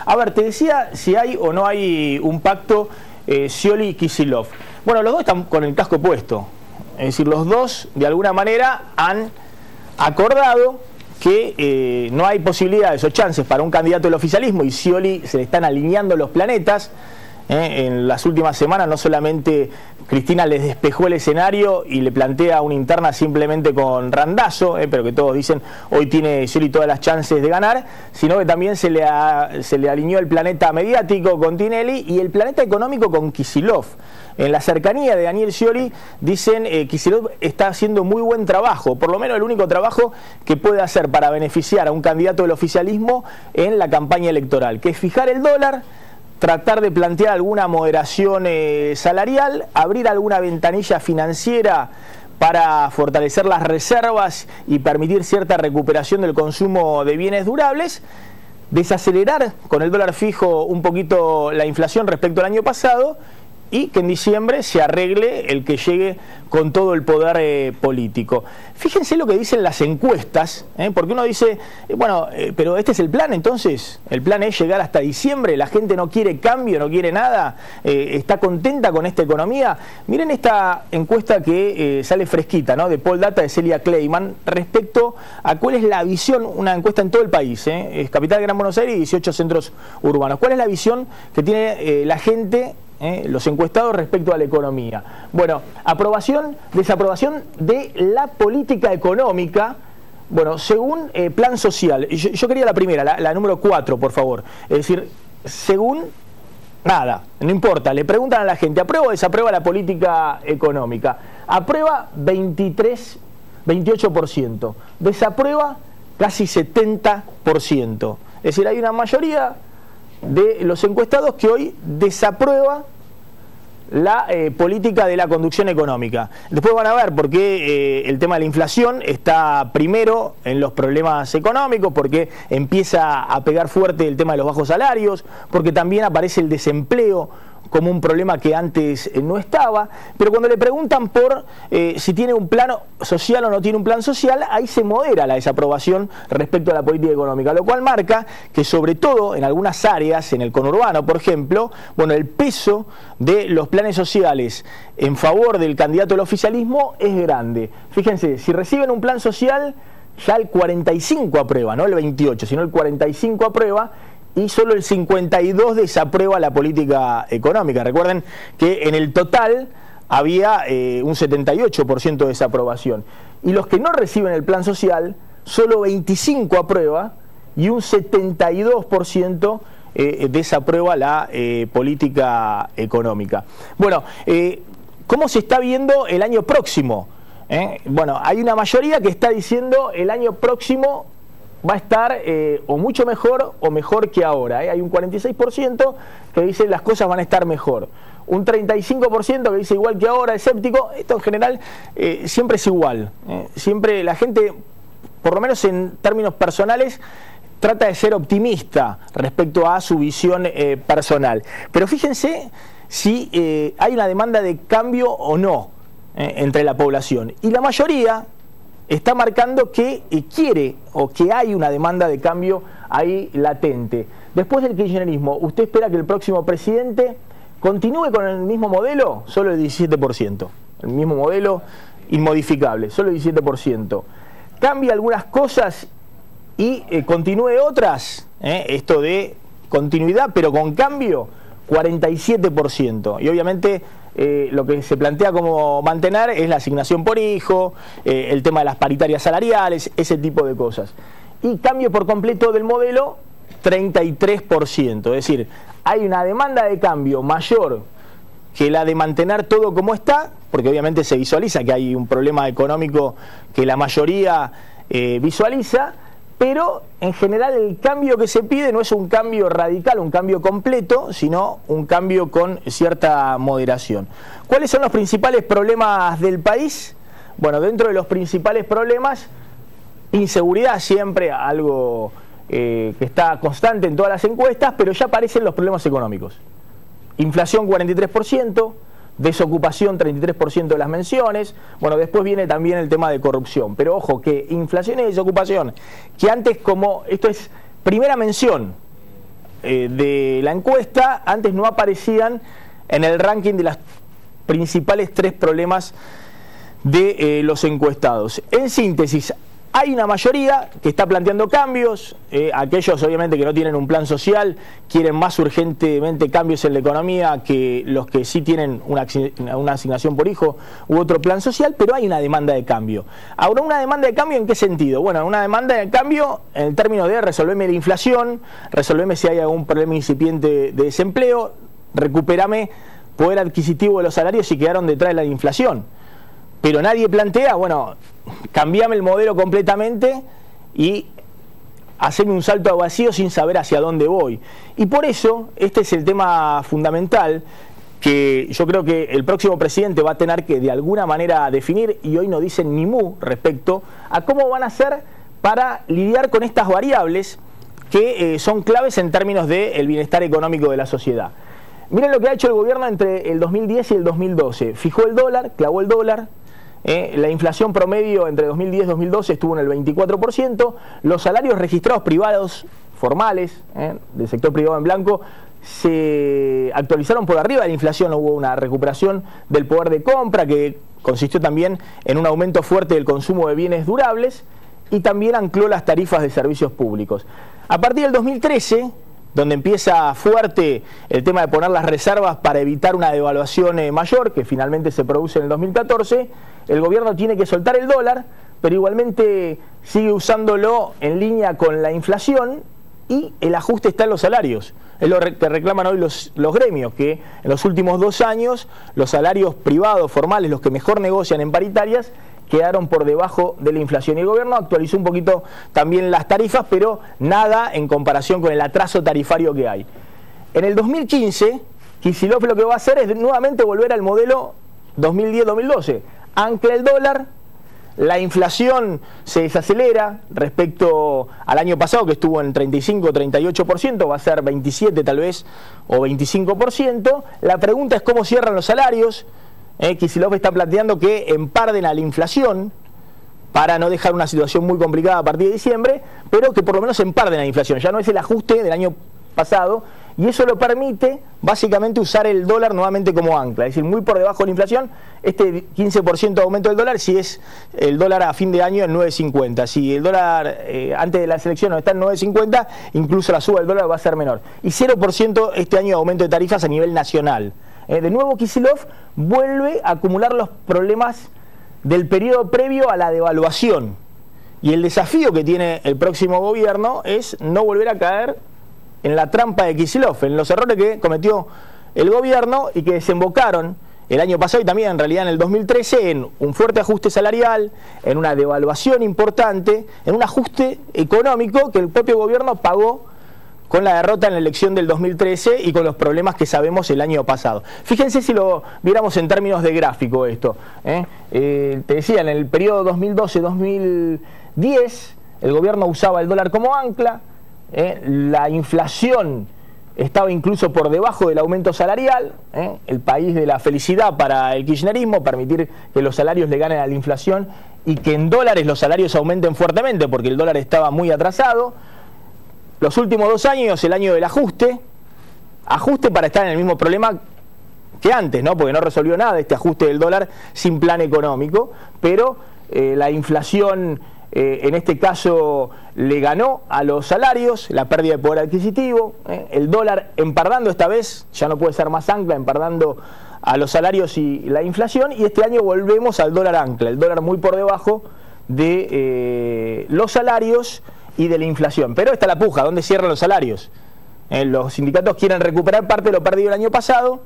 A ver, te decía si hay o no hay un pacto Scioli y Kicillof. Bueno, los dos están con el casco puesto. Es decir, los dos, de alguna manera, han acordado que no hay posibilidades o chances para un candidato del oficialismo, y Scioli se le están alineando los planetas. En las últimas semanas no solamente Cristina les despejó el escenario y le plantea una interna simplemente con Randazzo, pero que todos dicen hoy tiene Scioli todas las chances de ganar, sino que también se le alineó el planeta mediático con Tinelli y el planeta económico con Kicillof. En la cercanía de Daniel Scioli dicen Kicillof está haciendo muy buen trabajo, por lo menos el único trabajo que puede hacer para beneficiar a un candidato del oficialismo en la campaña electoral, que es fijar el dólar, tratar de plantear alguna moderación salarial, abrir alguna ventanilla financiera para fortalecer las reservas y permitir cierta recuperación del consumo de bienes durables, desacelerar con el dólar fijo un poquito la inflación respecto al año pasado, y que en diciembre se arregle el que llegue con todo el poder político. Fíjense lo que dicen las encuestas, porque uno dice, bueno, pero este es el plan, entonces, el plan es llegar hasta diciembre, la gente no quiere cambio, no quiere nada, está contenta con esta economía. Miren esta encuesta que sale fresquita, ¿no?, de Polldata, de Celia Kleiman, respecto a cuál es la visión, una encuesta en todo el país, es Capital Gran Buenos Aires y 18 centros urbanos. ¿Cuál es la visión que tiene la gente, los encuestados respecto a la economía? Bueno, aprobación, desaprobación de la política económica. Bueno, según plan social, yo quería la primera, la número 4, por favor. Es decir, según nada, no importa, le preguntan a la gente, ¿aprueba o desaprueba la política económica? Aprueba 28%, desaprueba casi 70%. Es decir, hay una mayoría de los encuestados que hoy desaprueba la política de la conducción económica. Después van a ver por qué el tema de la inflación está primero en los problemas económicos, porque empieza a pegar fuerte el tema de los bajos salarios, porque también aparece el desempleo como un problema que antes no estaba, pero cuando le preguntan por si tiene un plan social o no tiene un plan social, ahí se modera la desaprobación respecto a la política económica, lo cual marca que sobre todo en algunas áreas, en el conurbano por ejemplo, bueno, el peso de los planes sociales en favor del candidato del oficialismo es grande. Fíjense, si reciben un plan social, ya el 45 aprueba, no el 28, sino el 45 aprueba, y solo el 52 desaprueba la política económica. Recuerden que en el total había un 78% de desaprobación. Y los que no reciben el plan social, solo 25 aprueba y un 72% desaprueba la política económica. Bueno, ¿cómo se está viendo el año próximo? Bueno, hay una mayoría que está diciendo el año próximo va a estar o mucho mejor o mejor que ahora. Hay un 46% que dice las cosas van a estar mejor. Un 35% que dice igual que ahora, escéptico. Esto en general siempre es igual. Siempre la gente, por lo menos en términos personales, trata de ser optimista respecto a su visión personal. Pero fíjense si hay una demanda de cambio o no entre la población. Y la mayoría está marcando que quiere o que hay una demanda de cambio ahí latente. Después del kirchnerismo, ¿usted espera que el próximo presidente continúe con el mismo modelo? Solo el 17%. El mismo modelo inmodificable, solo el 17%. ¿Cambia algunas cosas y continúe otras? Esto de continuidad pero con cambio, 47%. Y obviamente lo que se plantea como mantener es la asignación por hijo, el tema de las paritarias salariales, ese tipo de cosas. Y cambio por completo del modelo, 33%. Es decir, hay una demanda de cambio mayor que la de mantener todo como está, porque obviamente se visualiza que hay un problema económico que la mayoría visualiza, pero en general el cambio que se pide no es un cambio radical, un cambio completo, sino un cambio con cierta moderación. ¿Cuáles son los principales problemas del país? Bueno, dentro de los principales problemas, inseguridad siempre, algo que está constante en todas las encuestas, pero ya aparecen los problemas económicos. Inflación 43%, desocupación 33% de las menciones. Bueno, después viene también el tema de corrupción, pero ojo que inflación y desocupación, que antes, como esto es primera mención, de la encuesta antes no aparecían en el ranking de las principales 3 problemas de los encuestados. En síntesis, hay una mayoría que está planteando cambios. Aquellos obviamente que no tienen un plan social quieren más urgentemente cambios en la economía que los que sí tienen una asignación por hijo u otro plan social, pero hay una demanda de cambio. Ahora, ¿una demanda de cambio en qué sentido? Bueno, una demanda de cambio en el término de resolverme la inflación, resolverme si hay algún problema incipiente de desempleo, recupérame poder adquisitivo de los salarios si quedaron detrás de la inflación. Pero nadie plantea, bueno, cambiame el modelo completamente y haceme un salto a vacío sin saber hacia dónde voy. Y por eso, este es el tema fundamental que yo creo que el próximo presidente va a tener que de alguna manera definir, y hoy no dicen ni mu respecto a cómo van a hacer para lidiar con estas variables que son claves en términos del bienestar económico de la sociedad. Miren lo que ha hecho el gobierno entre el 2010 y el 2012. Fijó el dólar, clavó el dólar. La inflación promedio entre 2010 y 2012 estuvo en el 24%. Los salarios registrados privados formales, del sector privado en blanco, se actualizaron por arriba de la inflación. Hubo una recuperación del poder de compra que consistió también en un aumento fuerte del consumo de bienes durables y también ancló las tarifas de servicios públicos. A partir del 2013, donde empieza fuerte el tema de poner las reservas para evitar una devaluación mayor, que finalmente se produce en el 2014, el gobierno tiene que soltar el dólar, pero igualmente sigue usándolo en línea con la inflación y el ajuste está en los salarios. Es lo que reclaman hoy los gremios, que en los últimos 2 años los salarios privados formales, los que mejor negocian en paritarias, quedaron por debajo de la inflación. Y el gobierno actualizó un poquito también las tarifas, pero nada en comparación con el atraso tarifario que hay. En el 2015, Kicillof lo que va a hacer es nuevamente volver al modelo 2010-2012. Ancla el dólar, la inflación se desacelera respecto al año pasado, que estuvo en 35-38%, va a ser 27% tal vez, o 25%. La pregunta es cómo cierran los salarios. Kicillof está planteando que emparden a la inflación para no dejar una situación muy complicada a partir de diciembre, pero que por lo menos emparden a la inflación. Ya no es el ajuste del año pasado, y eso lo permite básicamente usar el dólar nuevamente como ancla, es decir, muy por debajo de la inflación. Este 15% de aumento del dólar, si es el dólar a fin de año en 9.50, si el dólar antes de las elecciones está en 9.50, incluso la suba del dólar va a ser menor, y 0% este año de aumento de tarifas a nivel nacional. De nuevo Kicillof vuelve a acumular los problemas del periodo previo a la devaluación, y el desafío que tiene el próximo gobierno es no volver a caer en la trampa de Kicillof, en los errores que cometió el gobierno y que desembocaron el año pasado y también en realidad en el 2013 en un fuerte ajuste salarial, en una devaluación importante, en un ajuste económico que el propio gobierno pagó con la derrota en la elección del 2013 y con los problemas que sabemos el año pasado. Fíjense si lo viéramos en términos de gráfico esto. Te decía, en el periodo 2012-2010 el gobierno usaba el dólar como ancla, la inflación estaba incluso por debajo del aumento salarial, el país de la felicidad para el kirchnerismo, permitir que los salarios le ganen a la inflación y que en dólares los salarios aumenten fuertemente porque el dólar estaba muy atrasado. Los últimos 2 años, el año del ajuste para estar en el mismo problema que antes, ¿no? Porque no resolvió nada este ajuste del dólar sin plan económico, pero la inflación en este caso le ganó a los salarios, la pérdida de poder adquisitivo, el dólar empardando esta vez, ya no puede ser más ancla, empardando a los salarios y la inflación, y este año volvemos al dólar ancla, el dólar muy por debajo de los salarios y de la inflación. Pero está la puja, ¿dónde cierran los salarios? Los sindicatos quieren recuperar parte de lo perdido el año pasado.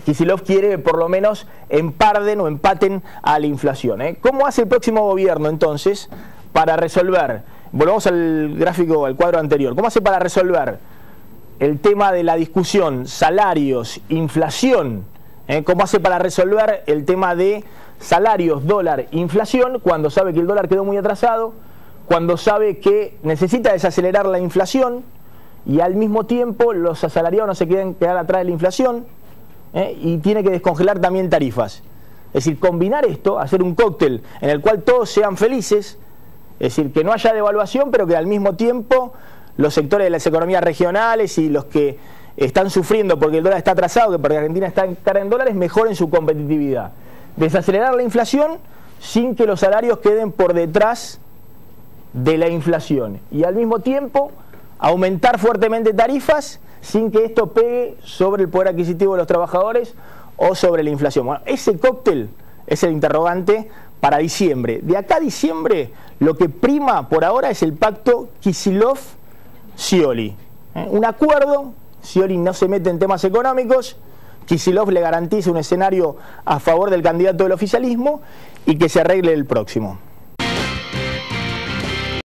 Kicillof quiere por lo menos emparden o empaten a la inflación. ¿Cómo hace el próximo gobierno entonces para resolver? Volvamos al gráfico, al cuadro anterior. ¿Cómo hace para resolver el tema de la discusión salarios, inflación? ¿Cómo hace para resolver el tema de salarios, dólar, inflación, cuando sabe que el dólar quedó muy atrasado, cuando sabe que necesita desacelerar la inflación y al mismo tiempo los asalariados no se quieren quedar atrás de la inflación? Y tiene que descongelar también tarifas? Es decir, combinar esto, hacer un cóctel en el cual todos sean felices, es decir, que no haya devaluación, pero que al mismo tiempo los sectores de las economías regionales y los que están sufriendo porque el dólar está atrasado, que porque Argentina está cara en dólares, mejoren su competitividad. Desacelerar la inflación sin que los salarios queden por detrás de la inflación. Y al mismo tiempo, aumentar fuertemente tarifas sin que esto pegue sobre el poder adquisitivo de los trabajadores o sobre la inflación. Bueno, ese cóctel es el interrogante para diciembre. De acá a diciembre, lo que prima por ahora es el pacto Kicillof-Scioli. Un acuerdo, Scioli no se mete en temas económicos, Kicillof le garantiza un escenario a favor del candidato del oficialismo y que se arregle el próximo.